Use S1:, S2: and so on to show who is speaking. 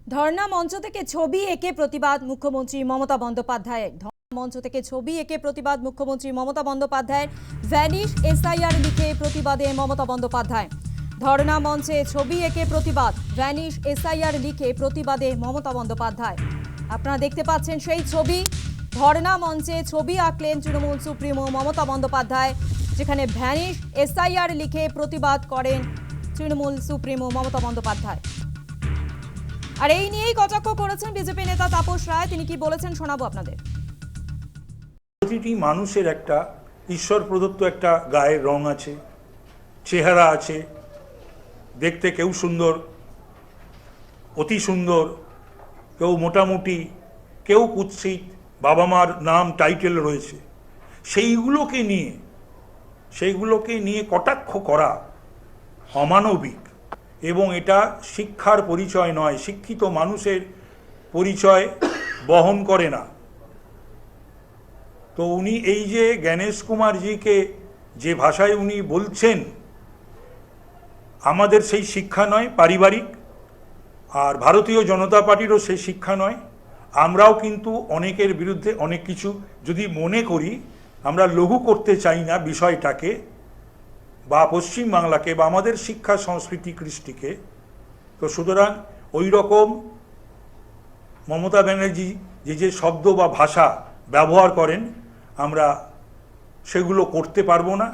S1: ধর্ণা মঞ্চ থেকে ছবি এঁকে প্রতিবাদ মুখ্যমন্ত্রী মমতা বন্দ্যোপাধ্যায়ের। ধর্ণা মঞ্চ থেকে ছবি এঁকে প্রতিবাদ মুখ্যমন্ত্রী মমতা বন্দ্যোপাধ্যায়ের। ভ্যানিশ এসআইআর লিখে প্রতিবাদে মমতা বন্দ্যোপাধ্যায়। ধর্ণা মঞ্চে ছবি এঁকে প্রতিবাদ, ভ্যানিশ এসআইআর লিখে প্রতিবাদে মমতা বন্দ্যোপাধ্যায়। আপনারা দেখতে পাচ্ছেন সেই ছবি। ধর্ণা মঞ্চে ছবি আঁকলেন তৃণমূল সুপ্রিমো মমতা বন্দ্যোপাধ্যায়, যেখানে ভ্যানিশ এসআইআর লিখে প্রতিবাদ করেন তৃণমূল সুপ্রিমো মমতা বন্দ্যোপাধ্যায়। আর এই নিয়েই কটাক্ষ করেছেন বিজেপি নেতা তাপস রায়। তিনি কি বলেছেন শোনাবো আপনাদের।
S2: প্রতিটি মানুষের একটা ঈশ্বর প্রদত্ত একটা গায়ের রং আছে, চেহারা আছে, দেখতে কেউ সুন্দর, অতি সুন্দর, কেউ মোটামুটি, কেউ কুৎসিত, বাবা মার নাম টাইটেল রয়েছে। সেইগুলোকে নিয়ে কটাক্ষ করা অমানবিক এবং এটা শিক্ষার পরিচয় নয়, শিক্ষিত মানুষের পরিচয় বহন করে না। তো উনি এই যে জ্ঞানেশ কুমারজিকে যে ভাষায় উনি বলছেন, আমাদের সেই শিক্ষা নয় পারিবারিক, আর ভারতীয় জনতা পার্টিরও সেই শিক্ষা নয়। আমরাও কিন্তু অনেকের বিরুদ্ধে অনেক কিছু যদি মনে করি, আমরা লঘু করতে চাই না বিষয়টাকে বা পশ্চিমবাংলাকে বা আমাদের শিক্ষা সংস্কৃতি কৃষ্টিকে। তো সুতরাং ওই রকম মমতা ব্যানার্জি যে শব্দ বা ভাষা ব্যবহার করেন, আমরা সেগুলো করতে পারবো না।